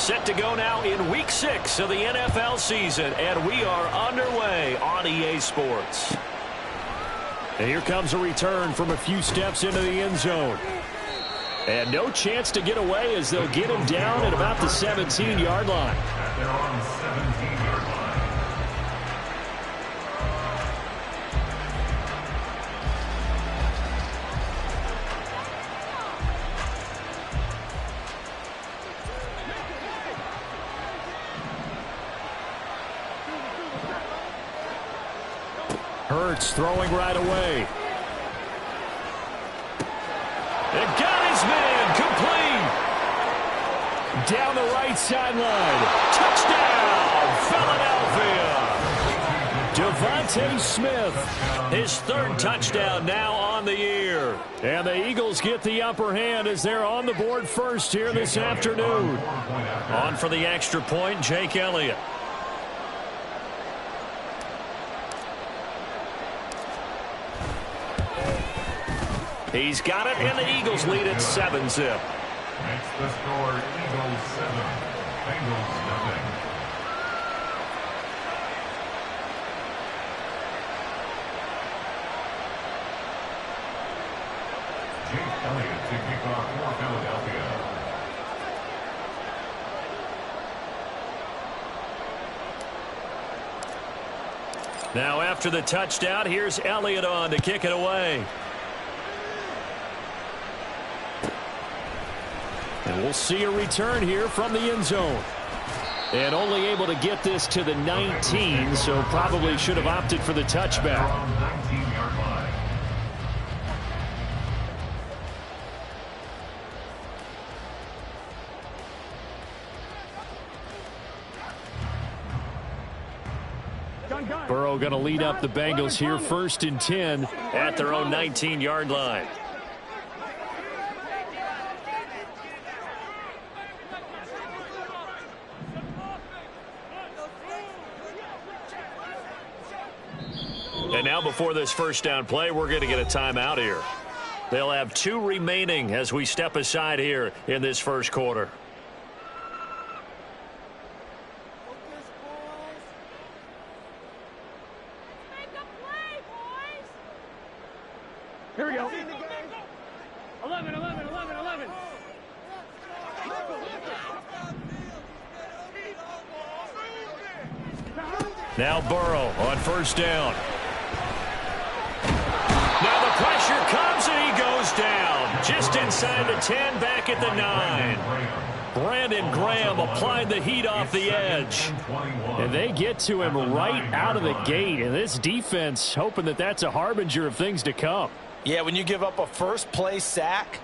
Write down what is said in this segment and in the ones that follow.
Set to go now in Week 6 of the NFL season, and we are underway on EA Sports. And here comes a return from a few steps into the end zone. And no chance to get away as they'll get him down at about the 17-yard line. They're on the 17-yard line. Hurts throwing right away. And got his man complete. Down the right sideline. Touchdown, Philadelphia. Devontae Smith. His third touchdown now on the year. And the Eagles get the upper hand as they're on the board first here this afternoon. On for the extra point, Jake Elliott. He's got it, and the Eagles lead at 7-zip. Makes the score Eagles 7, Bengals nothing. Jake Elliott to kick off for Philadelphia. Now after the touchdown, here's Elliott on to kick it away. And we'll see a return here from the end zone. And only able to get this to the 19, so probably should have opted for the touchback. On 19-yard line. Burrow going to lead up the Bengals here, 1st and 10 at their own 19-yard line. And now before this first down play, we're going to get a timeout here. They'll have 2 remaining as we step aside here in this first quarter. Here we go. 11, 11, 11, 11. Now Burrow on first down. Now the pressure comes and he goes down. Just inside the 10, back at the 9. Brandon Graham applied the heat off the edge. And they get to him right out of the gate. And this defense hoping that that's a harbinger of things to come. Yeah, when you give up a first-play sack,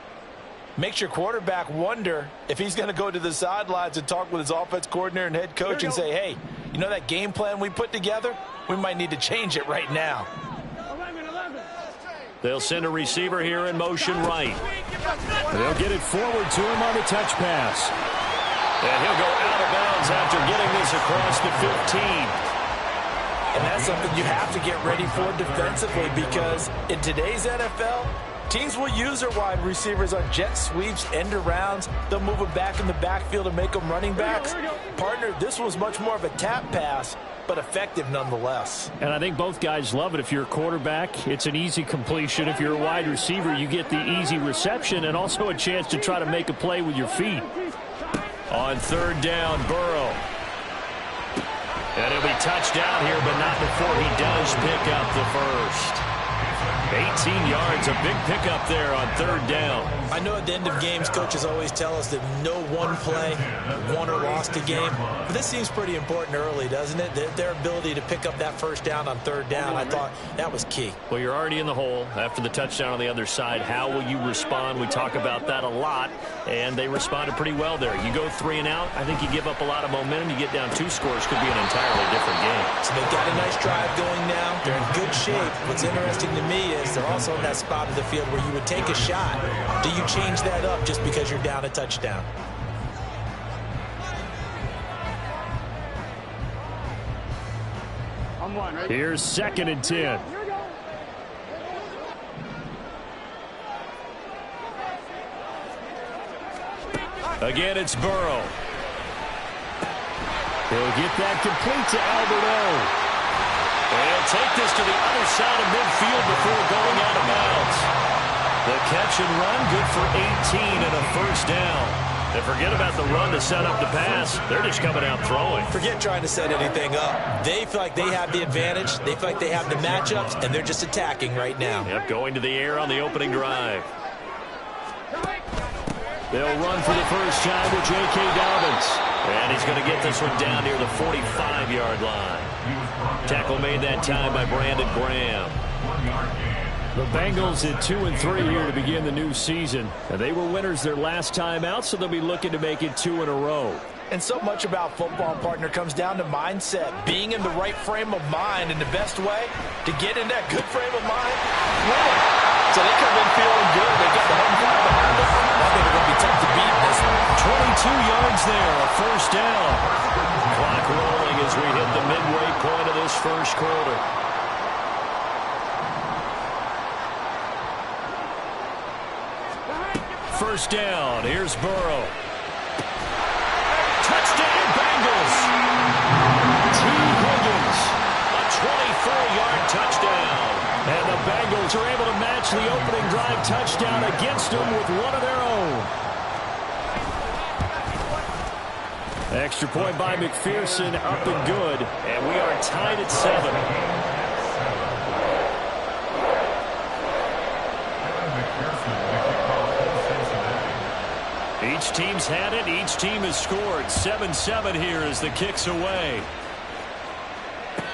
makes your quarterback wonder if he's going to go to the sidelines and talk with his offense coordinator and head coach and say, hey, you know that game plan we put together? We might need to change it right now. 11, 11. They'll send a receiver here in motion right. They'll get it forward to him on the touch pass. And he'll go out of bounds after getting this across the 15. And that's something you have to get ready for defensively because in today's NFL, teams will use their wide receivers on jet sweeps, end arounds. They'll move them back in the backfield and make them running backs. Partner, this was much more of a tap pass, but effective nonetheless. And I think both guys love it. If you're a quarterback, it's an easy completion. If you're a wide receiver, you get the easy reception and also a chance to try to make a play with your feet. On third down, Burrow. And he'll be touched down here, but not before he does pick up the first. 18 yards, a big pickup there on third down. I know at the end of games, coaches always tell us that no one play won or lost a game. But this seems pretty important early, doesn't it? Their ability to pick up that first down on third down, I thought that was key. Well, you're already in the hole after the touchdown on the other side. How will you respond? We talk about that a lot, and they responded pretty well there. You go 3 and out, I think you give up a lot of momentum. You get down 2 scores, could be an entirely different game. So they've got a nice drive going now. They're in good shape. What's interesting to me is they're also in that spot of the field where you would take a shot. Do you change that up just because you're down a touchdown? Here's 2nd and 10. Again, it's Burrow. He'll get that complete to Alberto. He'll take this to the other side of midfield before going out of bounds. The catch and run, good for 18 and a first down. And forget about the run to set up the pass. They're just coming out throwing. Forget trying to set anything up. They feel like they have the advantage. They feel like they have the matchups, and they're just attacking right now. Yep, going to the air on the opening drive. They'll run for the first time with J.K. Dobbins. And he's going to get this one down near the 45-yard line. Tackle made that time by Brandon Graham. The Bengals at 2-3 here to begin the new season. And they were winners their last time out, so they'll be looking to make it 2 in a row. And so much about football, partner, comes down to mindset. Being in the right frame of mind, and the best way to get in that good frame of mind, win. So they come in feeling good. They got the home crowd behind them. I think they're going to be tough to beat in this one. 22 yards there, a first down. Clock rolling as we hit the midway point of this first quarter. First down, here's Burrow. Touchdown, Bengals. T. Higgins. A 24-yard touchdown. And the Bengals are able to match the opening drive touchdown against them with one of their own. Extra point by McPherson, up and good. And we are tied at 7. Each team's had it. Each team has scored. 7-7 here as the kick's away.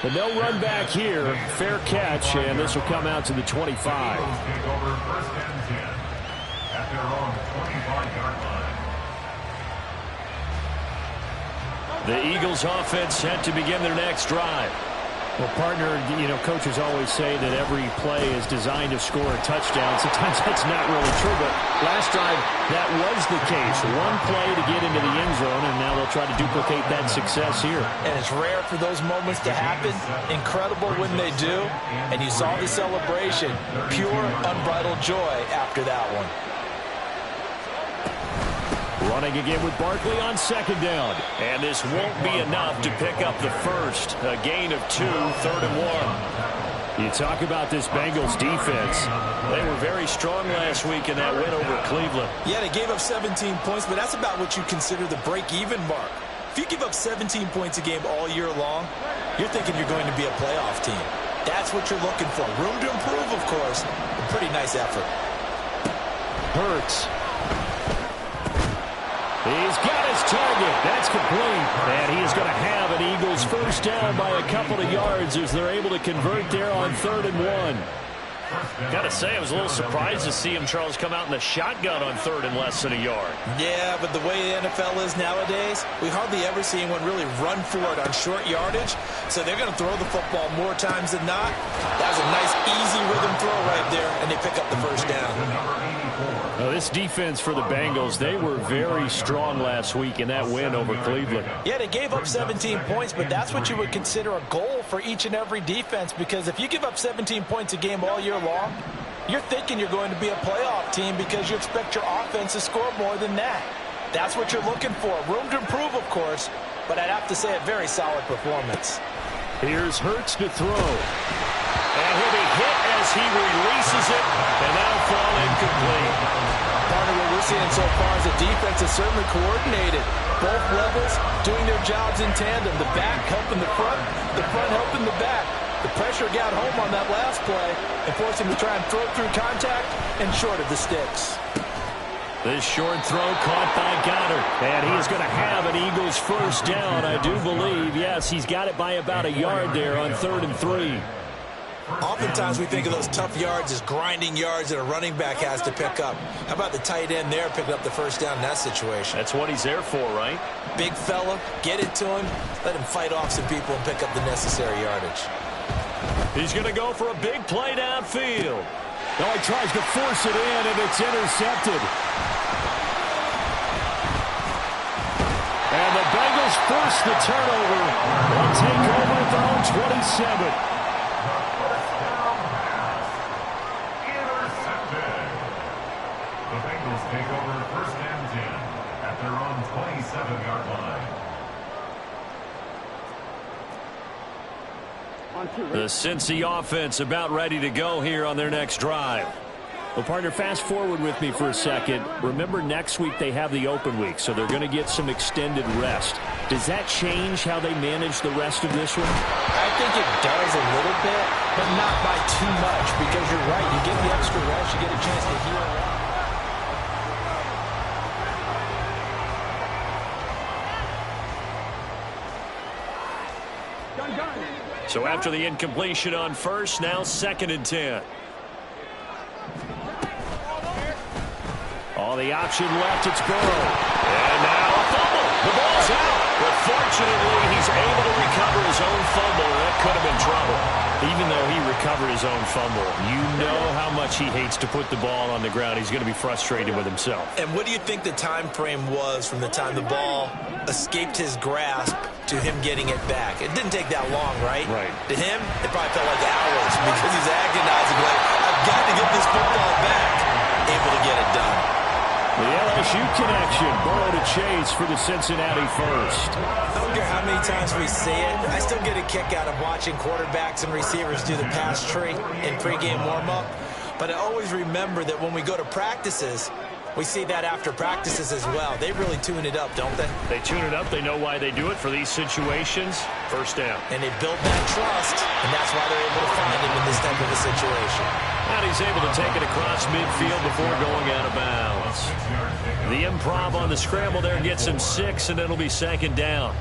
But no run back here. Fair catch, and this will come out to the 25. Take over first and 10 at their own 25-yard line. The Eagles offense set to begin their next drive. Well, partner, you know, coaches always say that every play is designed to score a touchdown. Sometimes that's not really true, but last drive, that was the case. One play to get into the end zone, and now they'll try to duplicate that success here. And it's rare for those moments to happen. Incredible when they do. And you saw the celebration. Pure, unbridled joy after that one. Running again with Barkley on second down. And this won't be enough to pick up the first. A gain of 2, 3rd and 1. You talk about this Bengals defense. They were very strong last week in that win over Cleveland. Yeah, they gave up 17 points, but that's about what you consider the break-even mark. If you give up 17 points a game all year long, you're thinking you're going to be a playoff team. That's what you're looking for. Room to improve, of course. A pretty nice effort. Hurts. He's got his target. That's complete. And he is going to have an Eagles first down by a couple of yards as they're able to convert there on 3rd and 1. Got to say, I was a little surprised to see him, Charles, come out in the shotgun on 3rd and less than a yard. Yeah, but the way the NFL is nowadays, we hardly ever see anyone really run for it on short yardage. So they're going to throw the football more times than not. That was a nice, easy rhythm throw right there, and they pick up the first down. Now, this defense for the Bengals, they were very strong last week in that win over Cleveland. Yeah, they gave up 17 points, but that's what you would consider a goal for each and every defense, because if you give up 17 points a game all year long, you're thinking you're going to be a playoff team because you expect your offense to score more than that. That's what you're looking for. Room to improve, of course, but I'd have to say a very solid performance. Here's Hurts to throw. And he'll be hit as he releases it, and that'll fall incomplete. Part of what we're seeing so far is the defense is certainly coordinated. Both levels doing their jobs in tandem. The back helping the front helping the back. The pressure got home on that last play and forced him to try and throw through contact and short of the sticks. This short throw caught by Goddard. And he is going to have an Eagles first down, I do believe. Yes, he's got it by about a yard there on 3rd and 3. Oftentimes we think of those tough yards as grinding yards that a running back has to pick up. How about the tight end there picking up the first down in that situation? That's what he's there for, right? Big fella, get it to him, let him fight off some people and pick up the necessary yardage. He's going to go for a big play downfield. Now he tries to force it in, and it's intercepted. And the Bengals force the turnover. They'll take over at their own 27. The Bengals take over first and 10 at their own 27-yard line. The Cincy offense about ready to go here on their next drive. Well, partner, fast forward with me for a second. Remember, next week they have the open week, so they're going to get some extended rest. Does that change how they manage the rest of this one? I think it does a little bit, but not by too much, because you're right. You get the extra rest, you get a chance to heal up. So after the incompletion on first, now 2nd and 10. Oh, the option left, it's Burrow. And now a fumble. The ball's out. But fortunately, he's able to recover his own fumble. That could have been trouble. Even though he recovered his own fumble, you know how much he hates to put the ball on the ground. He's going to be frustrated with himself. And what do you think the time frame was from the time the ball escaped his grasp to him getting it back? It didn't take that long, right? Right. To him, it probably felt like hours because he's agonizing, like, I've got to get this football back. Able to get it done. The LSU connection, Burrow to Chase for the Cincinnati first. I don't care how many times we see it. I still get a kick out of watching quarterbacks and receivers do the pass tree in pregame warm-up. But I always remember that when we go to practices, we see that after practices as well. They really tune it up, don't they? They tune it up. They know why they do it for these situations. First down. And they build that trust, and that's why they're able to find him in this type of a situation. And he's able to take it across midfield before going out of bounds. The improv on the scramble there gets him 6, and it'll be 2nd down.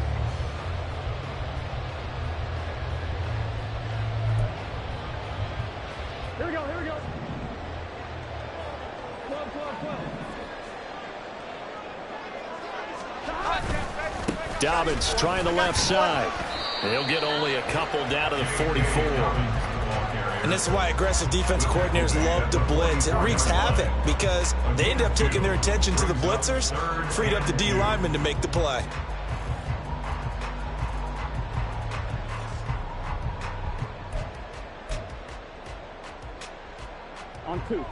Here we go, here we go. 12, 12, 12. Dobbins trying the left side. He'll get only a couple down to the 44. And this is why aggressive defense coordinators love to blitz. It wreaks havoc because they end up taking their attention to the blitzers, freed up the D lineman to make the play. On 2.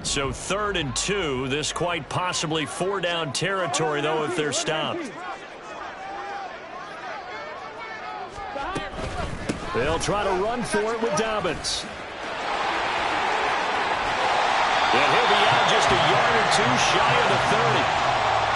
So 3rd and 2. This quite possibly 4-down territory, though, if they're stopped. They'll try to run for it with Dobbins. And he'll be out just a yard or two shy of the 30.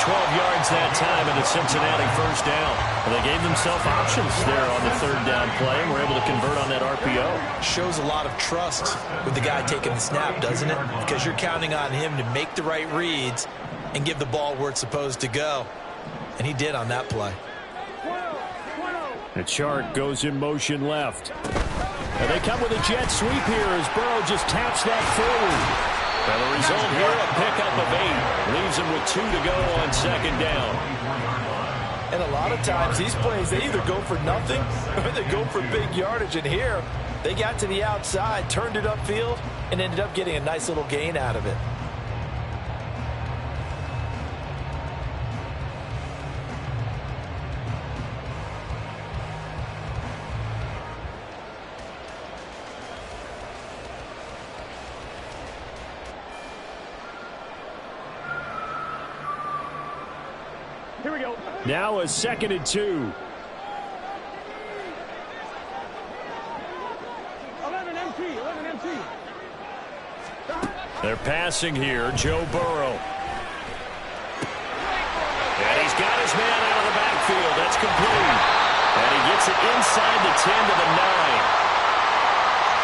12 yards that time, and a Cincinnati first down. Well, they gave themselves options there on the 3rd down play, and were able to convert on that RPO. Shows a lot of trust with the guy taking the snap, doesn't it? Because you're counting on him to make the right reads and give the ball where it's supposed to go. And he did on that play. The chart goes in motion left. And they come with a jet sweep here as Burrow just taps that forward. And the result here, a pickup of 8. Leaves him with 2 to go on 2nd down. And a lot of times these plays, they either go for nothing or they go for big yardage. And here, they got to the outside, turned it upfield, and ended up getting a nice little gain out of it. Here we go. Now a 2nd and 2. 11 MT, 11 MT. They're passing here, Joe Burrow. And he's got his man out of the backfield. That's complete. And he gets it inside the 10 to the 9.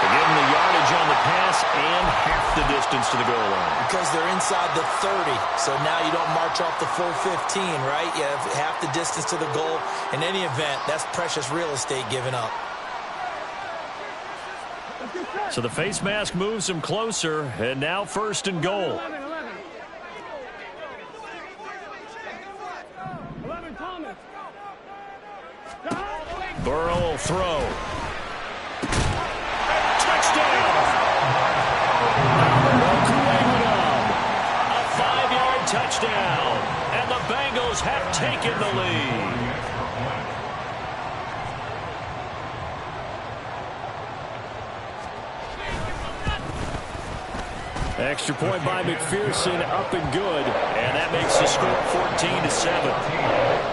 They give him the yardage on the pass and half the distance to the goal line. Because they're inside the 30, so now you don't march off the full 15, right? You have half the distance to the goal. In any event, that's precious real estate given up. So the face mask moves him closer, and now 1st and goal. 11, 11. 11 Thomas. Burrow will throw. Touchdown! A 5-yard touchdown, and the Bengals have taken the lead. Extra point by McPherson, up and good. And that makes the score 14-7.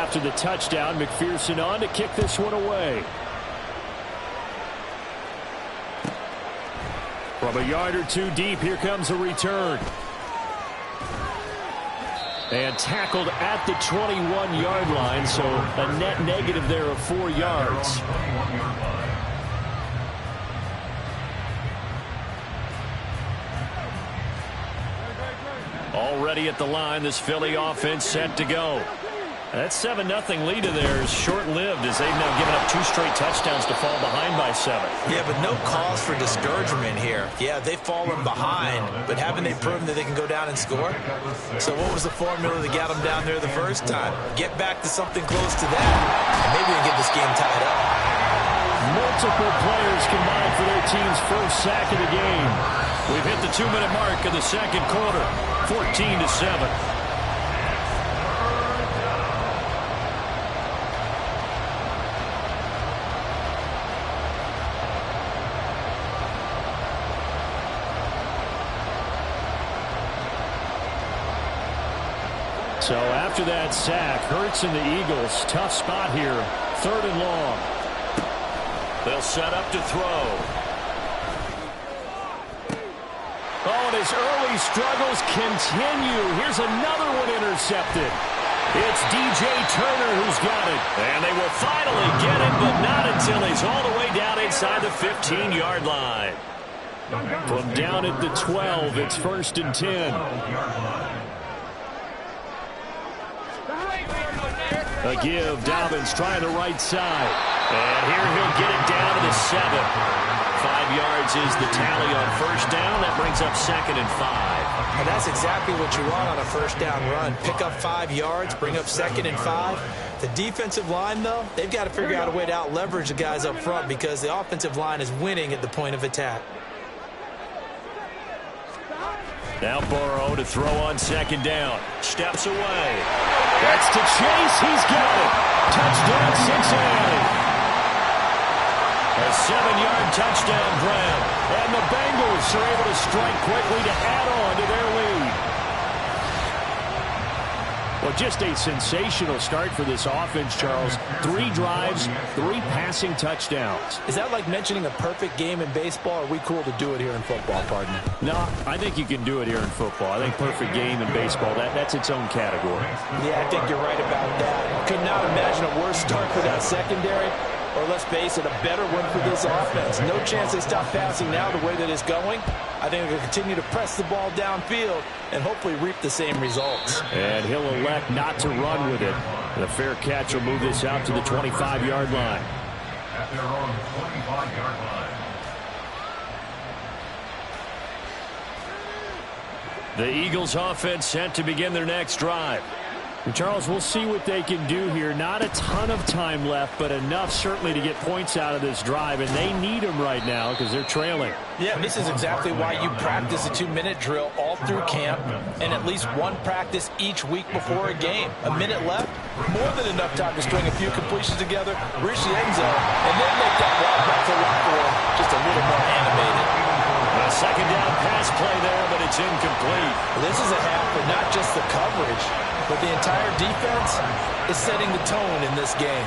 after the touchdown. McPherson on to kick this one away. From a yard or two deep, here comes a return. And tackled at the 21-yard line, so a net negative there of 4 yards. Already at the line, this Philly offense set to go. That 7-0 lead of theirs short-lived as they've now given up 2 straight touchdowns to fall behind by 7. Yeah, but no cause for discouragement here. Yeah, they've fallen behind, but haven't they proven that they can go down and score? So what was the formula that got them down there the first time? Get back to something close to that, and maybe they get this game tied up. Multiple players combined for their team's first sack of the game. We've hit the 2-minute mark of the second quarter, 14-7. So after that sack, Hurts and the Eagles, tough spot here, 3rd and long. They'll set up to throw. Oh, and his early struggles continue. Here's another one intercepted. It's DJ Turner who's got it. And they will finally get him, but not until he's all the way down inside the 15-yard line. From down at the 12, it's 1st and 10. A give, Dobbins trying the right side. And here he'll get it down to the 7. 5 yards is the tally on first down. That brings up 2nd and 5. And that's exactly what you want on a first down run. Pick up 5 yards, bring up 2nd and 5. The defensive line, though, they've got to figure out a way to out-leverage the guys up front because the offensive line is winning at the point of attack. Now Burrow to throw on 2nd down. Steps away. That's to Chase. He's got it. Touchdown, Cincinnati. A 7-yard touchdown grab. And the Bengals are able to strike quickly to add on to their lead. Well, just a sensational start for this offense, Charles. 3 drives, 3 passing touchdowns. Is that like mentioning a perfect game in baseball? Or are we cool to do it here in football, partner? No, I think you can do it here in football. I think perfect game in baseball, that's its own category. Yeah, I think you're right about that. Could not imagine a worse start for that secondary. Or let's face it, a better one for this offense. No chance they stop passing now the way that it's going. I think they'll continue to press the ball downfield and hopefully reap the same results. And he'll elect not to run with it. The fair catch will move this out to the 25-yard line. At their own 25-yard line. The Eagles offense set to begin their next drive. Charles, we'll see what they can do here. Not a ton of time left, but enough certainly to get points out of this drive, and they need them right now because they're trailing. Yeah, this is exactly why you practice a 2-minute drill all through camp and at least one practice each week before a game. A minute left, more than enough time to string a few completions together, reach the end zone, and then make that walk back to the locker room just a little more animated. A 2nd down pass play there, but it's incomplete. This is a half for not just the coverage, but the entire defense is setting the tone in this game.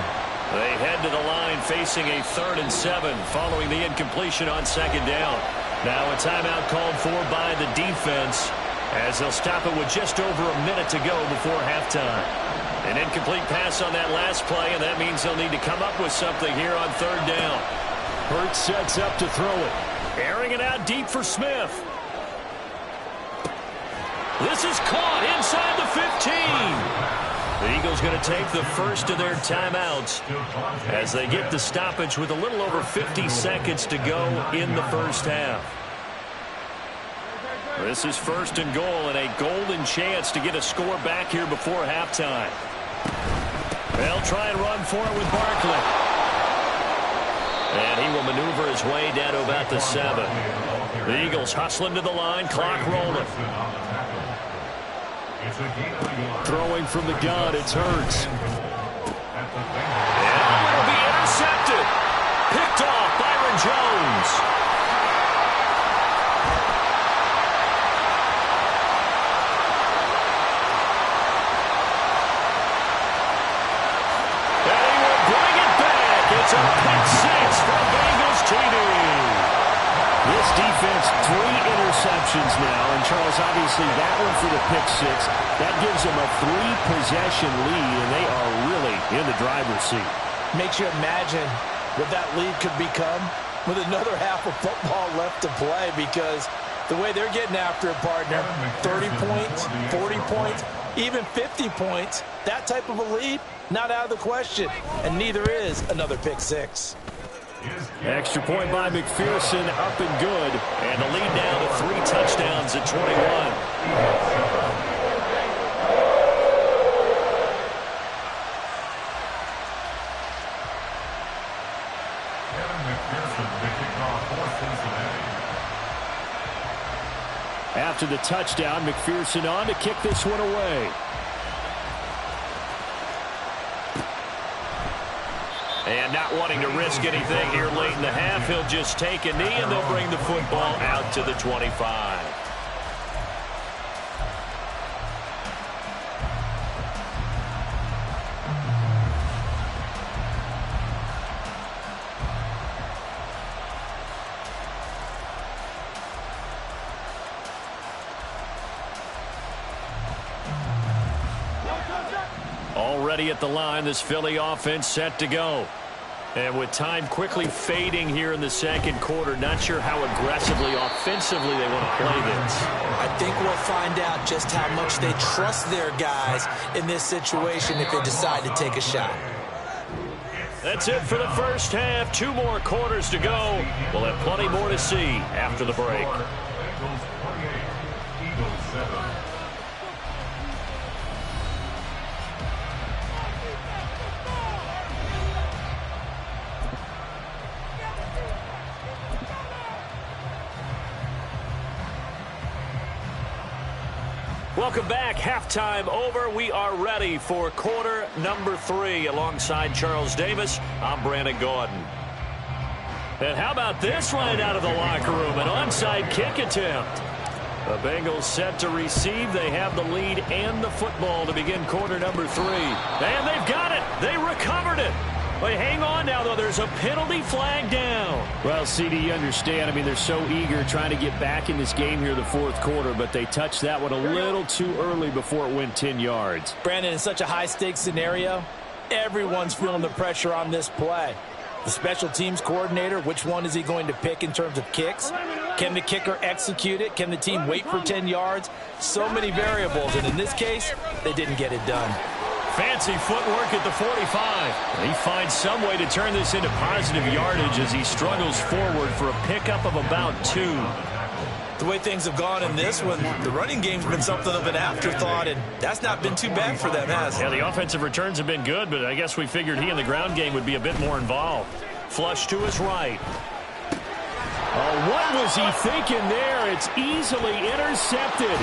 They head to the line facing a 3rd and 7 following the incompletion on 2nd down. Now a timeout called for by the defense as they'll stop it with just over a minute to go before halftime. An incomplete pass on that last play, and that means they'll need to come up with something here on 3rd down. Hurts sets up to throw it. Airing it out deep for Smith. This is caught inside the 15. The Eagles going to take the first of their timeouts as they get the stoppage with a little over 50 seconds to go in the first half. This is 1st and goal and a golden chance to get a score back here before halftime. They'll try and run for it with Barkley. And he will maneuver his way down to about the 7. The Eagles hustling to the line, clock rolling. Throwing from the gun, it's Hurts. And it'll be intercepted. Picked off Byron Jones. It's a pick six for Bengals TD. This defense, 3 interceptions now. And, Charles, obviously that one for the pick six. That gives them a 3-possession lead, and they are really in the driver's seat. Makes you imagine what that lead could become with another half of football left to play, because the way they're getting after it, partner, 30 points, 40 points, even 50 points, that type of a lead, not out of the question, and neither is another pick six. Extra point by McPherson, up and good. And the lead now to 3 touchdowns at 21. After the touchdown, McPherson on to kick this one away. And not wanting to risk anything here late in the half, he'll just take a knee, and they'll bring the football out to the 25. Already at the line, this Philly offense set to go. And with time quickly fading here in the second quarter, not sure how aggressively, offensively they want to play this. I think we'll find out just how much they trust their guys in this situation if they decide to take a shot. That's it for the first half. 2 more quarters to go. We'll have plenty more to see after the break. Bengals 28, Eagles 7. Welcome back. Halftime over. We are ready for quarter number 3. Alongside Charles Davis, I'm Brandon Gaudin. And how about this right out of the locker room? An onside kick attempt. The Bengals set to receive. They have the lead and the football to begin quarter number 3. And they've got it. They recovered it. But hang on now, though. There's a penalty flag down. Well, CD, you understand. I mean, they're so eager trying to get back in this game here in the fourth quarter, but they touched that one a little too early before it went 10 yards. Brandon, in such a high-stakes scenario, everyone's feeling the pressure on this play. The special teams coordinator, which one is he going to pick in terms of kicks? Can the kicker execute it? Can the team wait for 10 yards? So many variables, and in this case, they didn't get it done. Fancy footwork at the 45. He finds some way to turn this into positive yardage as he struggles forward for a pickup of about 2. The way things have gone in this one, the running game's been something of an afterthought, and that's not been too bad for them, has it? Yeah, the offensive returns have been good, but I guess we figured he in the ground game would be a bit more involved. Flush to his right. Oh, what was he thinking there? It's easily intercepted.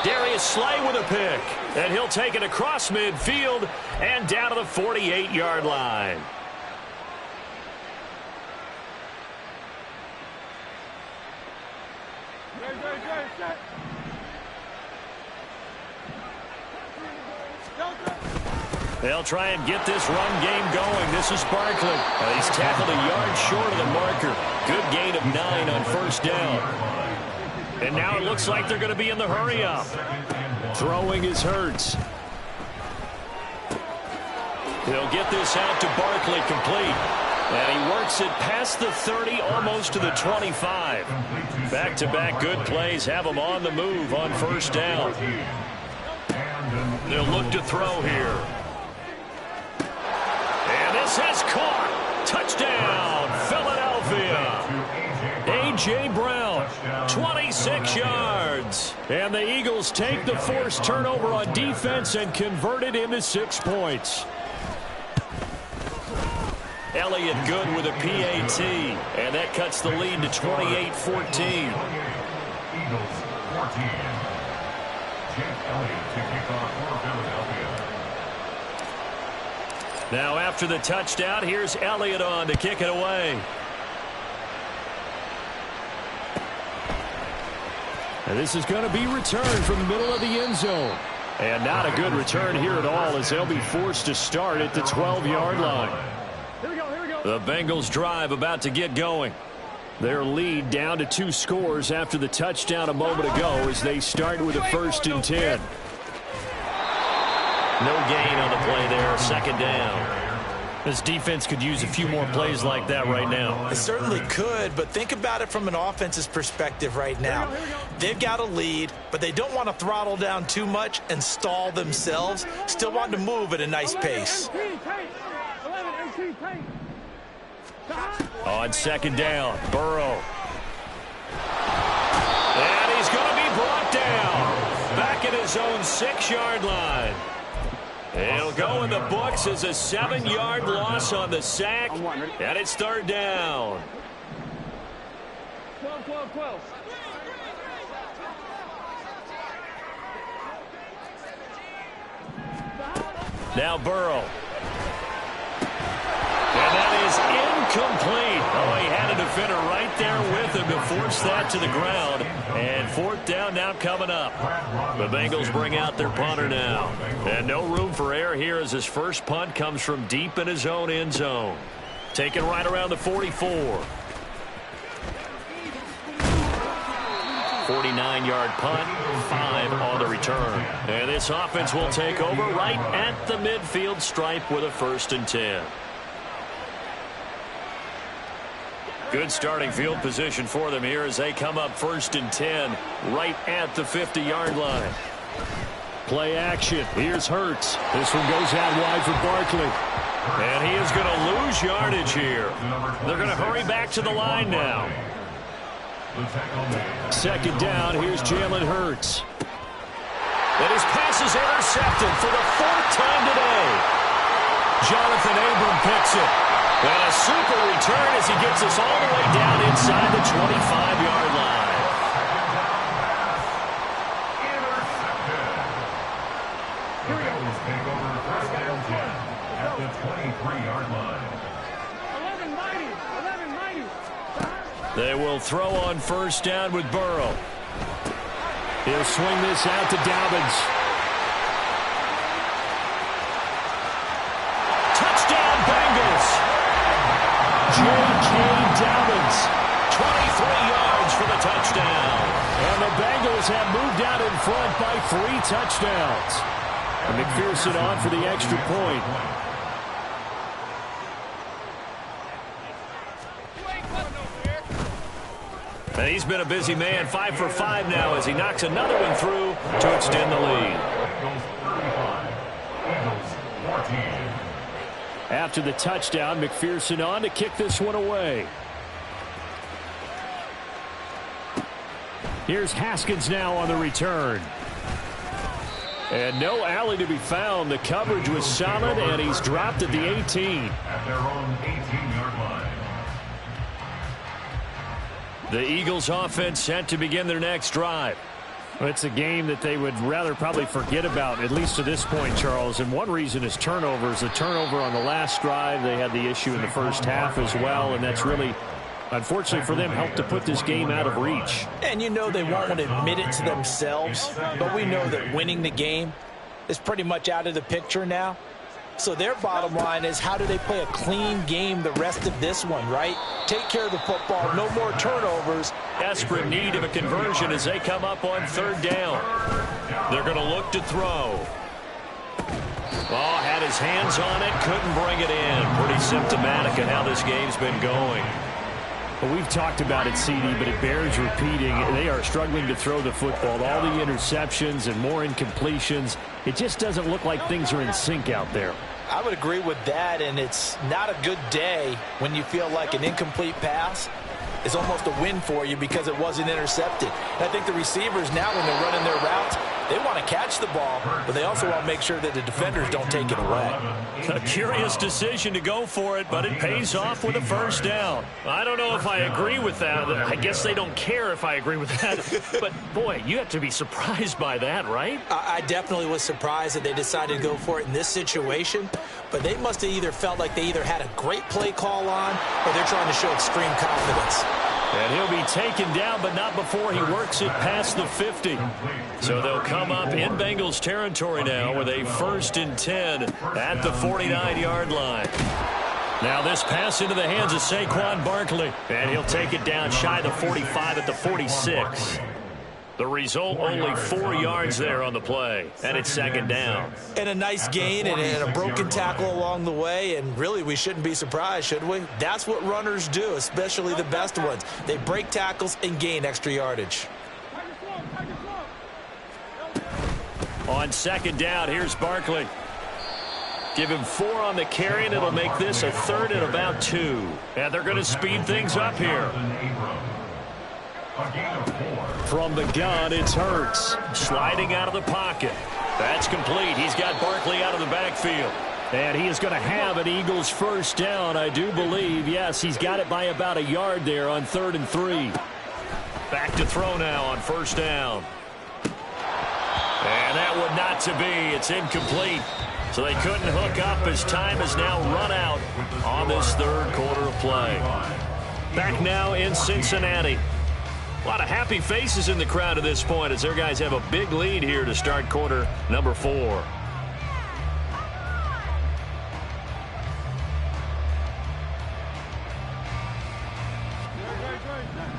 Darius Slay with a pick, and he'll take it across midfield and down to the 48-yard line. They'll try and get this run game going. This is Barkley. He's tackled a yard short of the marker. Good gain of 9 on first down. And now it looks like they're going to be in the hurry-up. Throwing is Hurts. He'll get this out to Barkley complete. And he works it past the 30, almost to the 25. Back-to-back good plays have him on the move on first down. They'll look to throw here. And this has caught. Touchdown, Philadelphia. A.J. Brown, 26 yards. And the Eagles take the forced turnover on defense and convert it into 6 points. Elliott good with a PAT, and that cuts the lead to 28-14. Eagles 14. Jake Elliott to kick off for Philadelphia. Now after the touchdown, here's Elliott on to kick it away. And this is going to be returned from the middle of the end zone. And not a good return here at all, as they'll be forced to start at the 12-yard line. Here we go, here we go. The Bengals drive about to get going. Their lead down to 2 scores after the touchdown a moment ago as they start with a 1st and 10. No gain on the play there. 2nd down. This defense could use a few more plays like that right now. It certainly could, but think about it from an offense's perspective right now. They've got a lead, but they don't want to throttle down too much and stall themselves. Still want to move at a nice pace. On 2nd down, Burrow. And he's going to be brought down. Back at his own 6-yard line. It'll go in the books as a 7-yard loss on the sack. And it's 3rd down. 12. Now Burrow. And that is incomplete. Oh, he had a defender right there with him to force that to the ground. And 4th down now coming up. The Bengals bring out their punter now. And no room for error here as his first punt comes from deep in his own end zone. Taken right around the 44. 49-yard punt, 5 on the return. And this offense will take over right at the midfield stripe with a 1st and 10. Good starting field position for them here as they come up 1st and 10 right at the 50-yard line. Play action. Here's Hurts. This one goes out wide for Barkley. And he is going to lose yardage here. They're going to hurry back to the line now. 2nd down. Here's Jalen Hurts. And his pass is intercepted for the 4th time today. Jonathan Abram picks it. And a super return as he gets us all the way down inside the 25-yard line. The Bengals take over 1st and 10 at the 23-yard line. 11 mighty. They will throw on 1st down with Burrow. He'll swing this out to Dobbins. Touchdown, Bengals. J.K. Dobbins. 23 yards for the touchdown. And the Bengals have moved out in front by 3 touchdowns. And McPherson on for the extra point. And he's been a busy man, 5 for 5 now as he knocks another one through to extend the lead. Bengals 35, Eagles 14. After the touchdown, McPherson on to kick this one away. Here's Haskins now on the return. And no alley to be found. The coverage was solid, and he's dropped at the 18. At their own 18-yard line. The Eagles offense set to begin their next drive. Well, it's a game that they would rather probably forget about, at least to this point, Charles. And one reason is turnovers. The turnover on the last drive, they had the issue in the first half as well, and that's really, unfortunately for them, helped to put this game out of reach. And you know they won't admit it to themselves, but we know that winning the game is pretty much out of the picture now. So their bottom line is, how do they play a clean game the rest of this one, right? Take care of the football, no more turnovers. Desperate need of a conversion as they come up on 3rd down. They're going to look to throw. Oh, had his hands on it, couldn't bring it in. Pretty symptomatic of how this game's been going. Well, we've talked about it, CD, but it bears repeating. They are struggling to throw the football. All the interceptions and more incompletions. It just doesn't look like things are in sync out there. I would agree with that, and it's not a good day when you feel like an incomplete pass is almost a win for you because it wasn't intercepted. And I think the receivers now, when they're running their routes, they want to catch the ball, but they also want to make sure that the defenders don't take it away. A curious decision to go for it, but it pays off with a 1st down. I don't know if I agree with that. I guess they don't care if I agree with that. But, boy, you have to be surprised by that, right? I definitely was surprised that they decided to go for it in this situation, but they must have either felt like they either had a great play call on or they're trying to show extreme confidence. And he'll be taken down, but not before he works it past the 50. So they'll come up in Bengals territory now with a 1st and 10 at the 49-yard line. Now this pass into the hands of Saquon Barkley. And he'll take it down shy of the 45 at the 46. The result, only 4 yards there on the play. And it's second down. And a nice gain and a broken tackle along the way. And really, we shouldn't be surprised, should we? That's what runners do, especially the best ones. They break tackles and gain extra yardage. On second down, here's Barkley. Give him 4 on the carry, and it'll make this a third and about 2. And they're going to speed things up here. From the gun, it's Hurts. Sliding out of the pocket. That's complete. He's got Barkley out of the backfield. And he is going to have an Eagles first down, I do believe. Yes, he's got it by about a yard there on 3rd and 3. Back to throw now on first down. And that one not to be. It's incomplete. So they couldn't hook up as time has now run out on this third quarter of play. Back now in Cincinnati. A lot of happy faces in the crowd at this point as their guys have a big lead here to start quarter number 4.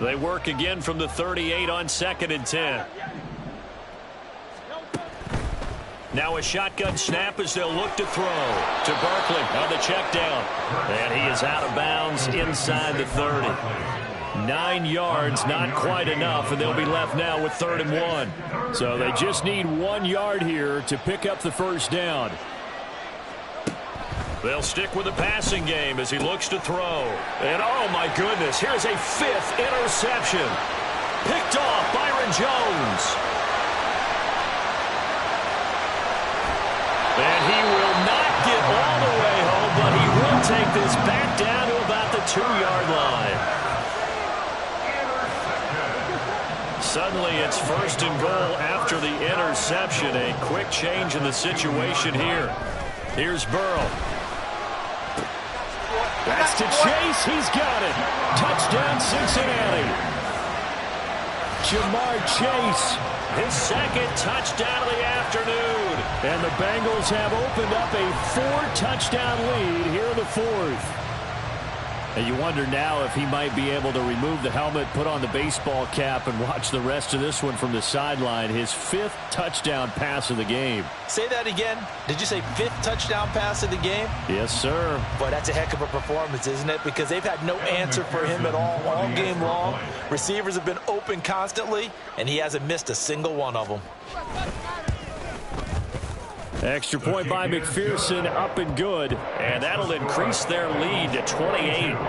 They work again from the 38 on 2nd and 10. Now a shotgun snap as they'll look to throw to Barkley on the check down. And he is out of bounds inside the 30. 9 yards, not quite enough, and they'll be left now with 3rd and 1. So they just need 1 yard here to pick up the first down. They'll stick with the passing game as he looks to throw. And oh my goodness, here's a 5th interception. Picked off Byron Jones. And he will not get all the way home, but he will take this back down to about the 2-yard line. Suddenly it's 1st and goal after the interception. A quick change in the situation here. Here's Burrow. That's to Chase. He's got it. Touchdown, Cincinnati. Jamar Chase. His 2nd touchdown of the afternoon. And the Bengals have opened up a 4-touchdown lead here in the 4th. And you wonder now if he might be able to remove the helmet, put on the baseball cap, and watch the rest of this one from the sideline. His 5th touchdown pass of the game. Say that again. Did you say 5th touchdown pass of the game? Yes, sir. Boy, that's a heck of a performance, isn't it? Because they've had no answer for him at all game long. Receivers have been open constantly, and he hasn't missed a single one of them. Extra point by McPherson, up and good. And that'll increase their lead to 28. Eagles 14.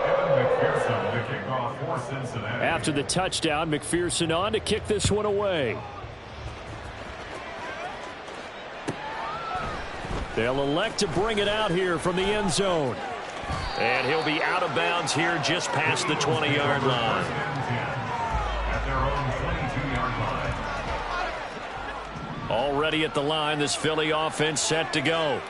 Evan McPherson, the kickoff for Cincinnati. After the touchdown, McPherson on to kick this one away. They'll elect to bring it out here from the end zone. And he'll be out of bounds here just past the 20-yard line. At their own 22-yard line. Already at the line, this Philly offense set to go.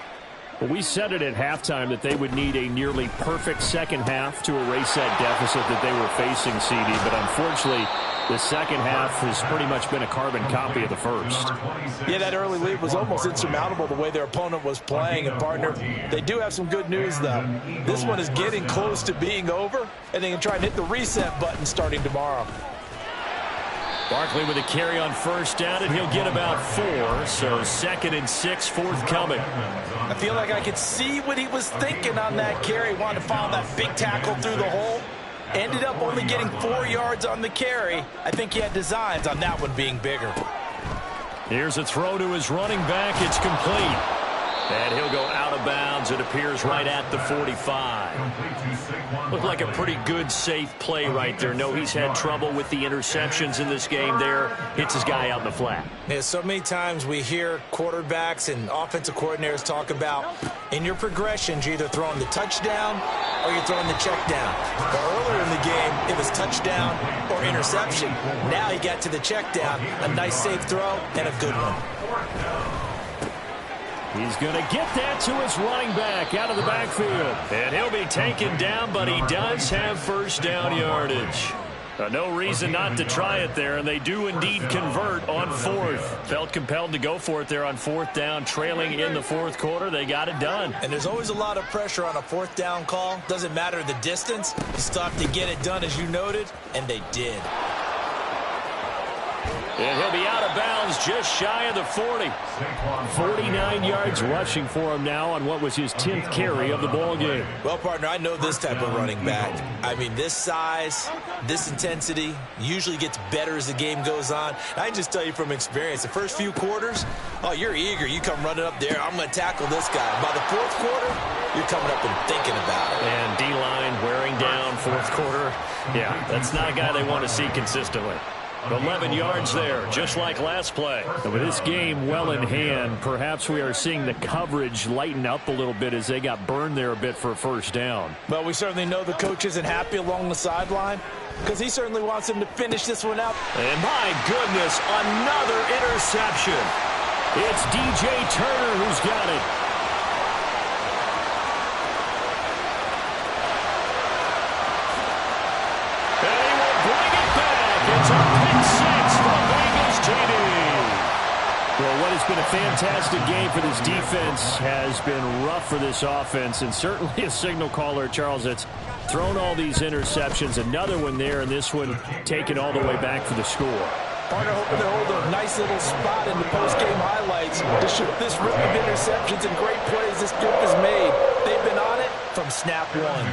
Well, we said it at halftime that they would need a nearly perfect second half to erase that deficit that they were facing, CD. But unfortunately, the second half has pretty much been a carbon copy of the first. Yeah, that early lead was almost insurmountable the way their opponent was playing. And, partner, they do have some good news, though. This one is getting close to being over, and they can try and hit the reset button starting tomorrow. Barkley with a carry on first down, and he'll get about 4. So 2nd and 6 forthcoming. I feel like I could see what he was thinking on that carry. Wanted to follow that big tackle through the hole. Ended up only getting 4 yards on the carry. I think he had designs on that one being bigger. Here's a throw to his running back. It's complete. And he'll go out of bounds. It appears right at the 45. Looked like a pretty good, safe play right there. No, he's had trouble with the interceptions in this game there. Hits his guy out in the flat. Yeah, so many times we hear quarterbacks and offensive coordinators talk about in your progressions, you're either throwing the touchdown or you're throwing the check down. But earlier in the game, it was touchdown or interception. Now he got to the check down. A nice, safe throw and a good one. He's going to get that to his running back out of the backfield. And he'll be taken down, but he does have first down yardage. No reason not to try it there, and they do indeed convert on fourth. Felt compelled to go for it there on fourth down, trailing in the fourth quarter. They got it done. And there's always a lot of pressure on a fourth down call. Doesn't matter the distance. You still have to get it done, as you noted, and they did. And he'll be out of bounds just shy of the 40. 49 yards rushing for him now on what was his 10th carry of the ball game. Well, partner, I know this type of running back. I mean, this size, this intensity usually gets better as the game goes on. I can just tell you from experience, the first few quarters, oh, you're eager. You come running up there, I'm going to tackle this guy. By the fourth quarter, you're coming up and thinking about it. And D-line wearing down fourth quarter. Yeah, that's not a guy they want to see consistently. 11 yards there, just like last play. And with this game well in hand, perhaps we are seeing the coverage lighten up a little bit as they got burned there a bit for a first down. Well, we certainly know the coach isn't happy along the sideline because he certainly wants him to finish this one out. And my goodness, another interception. It's DJ Turner who's got it. It's a pick six for Bengals TD. Well, what has been a fantastic game for this defense has been rough for this offense, and certainly a signal caller, Charles, that's thrown all these interceptions. Another one there, and this one taken all the way back for the score. Partner hoping to hold a nice little spot in the post-game highlights to show this rip of interceptions and great plays this group has made. They've been on it from snap one.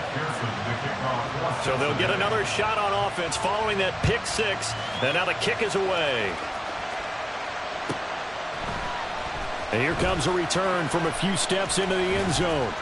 So they'll get another shot on offense following that pick six. And now the kick is away. And here comes a return from a few steps into the end zone.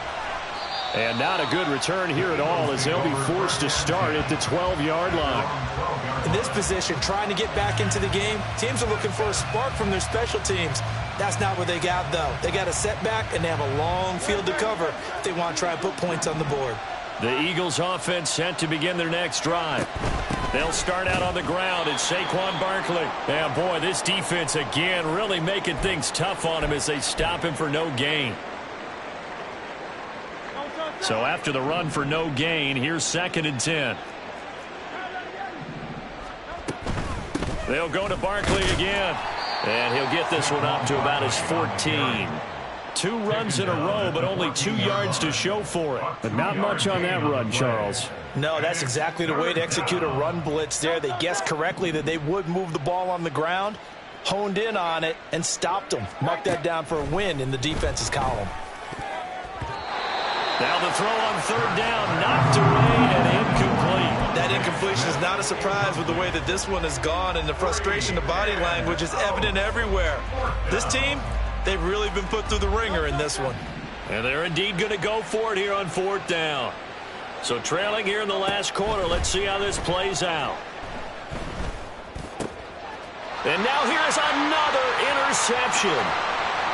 And not a good return here at all as they'll be forced to start at the 12-yard line. In this position, trying to get back into the game, teams are looking for a spark from their special teams. That's not what they got, though. They got a setback, and they have a long field to cover if they want to try and put points on the board. The Eagles offense set to begin their next drive. They'll start out on the ground. It's Saquon Barkley. And, boy, this defense, again, really making things tough on him as they stop him for no gain. So after the run for no gain, here's 2nd and 10. They'll go to Barkley again. And he'll get this one up to about his 14. 2 runs in a row, but only 2 yards to show for it. But not much on that run, Charles. No, that's exactly the way to execute a run blitz there. They guessed correctly that they would move the ball on the ground, honed in on it, and stopped them. Mark that down for a win in the defense's column. Now the throw on 3rd down, knocked away and incomplete. That incompletion is not a surprise with the way that this one has gone, and the frustration, the body language is evident everywhere. This team, they've really been put through the ringer in this one. And they're indeed going to go for it here on 4th down. So trailing here in the last quarter, let's see how this plays out. And now here's another interception.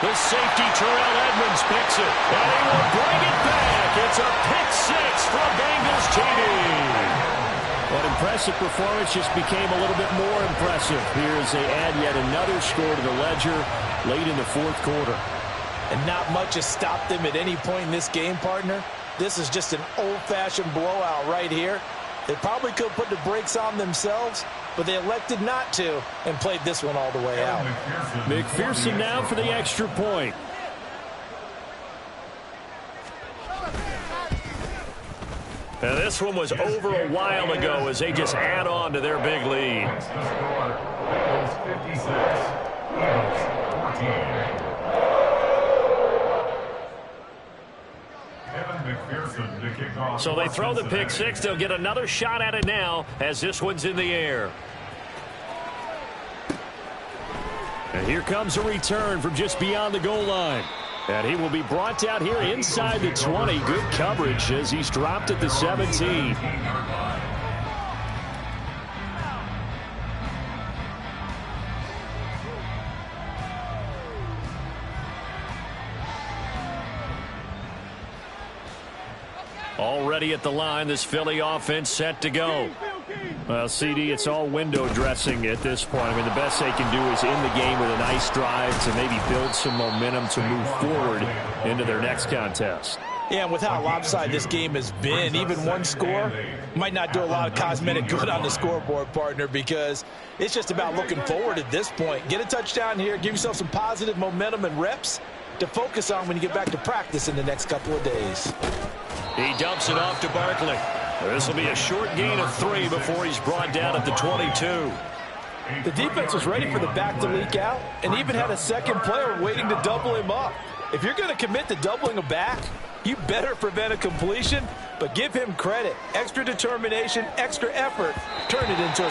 The safety, Terrell Edmonds, picks it, and he will bring it back. It's a pick six from Bengals TD. What impressive performance just became a little bit more impressive here as they add yet another score to the ledger late in the 4th quarter. And not much has stopped them at any point in this game, partner. This is just an old-fashioned blowout right here. They probably could put the brakes on themselves, but they elected not to and played this one all the way out. McPherson now for the extra point. And this one was over a while ago as they just add on to their big lead. So they throw the pick six. They'll get another shot at it now as this one's in the air. And here comes a return from just beyond the goal line. And he will be brought down here inside the 20. Good coverage as he's dropped at the 17. Already at the line, this Philly offense set to go. Well, CD, it's all window dressing at this point. I mean, the best they can do is end the game with a nice drive to maybe build some momentum to move forward into their next contest. Yeah, and with how lopsided this game has been, even one score might not do a lot of cosmetic good on the scoreboard, partner, because it's just about looking forward at this point. Get a touchdown here, give yourself some positive momentum and reps to focus on when you get back to practice in the next couple of days. He dumps it off to Barkley. This will be a short gain of 3 before he's brought down at the 22. The defense was ready for the back to leak out and even had a second player waiting to double him up. If you're going to commit to doubling a back, you better prevent a completion, but give him credit. Extra determination, extra effort, turn it into a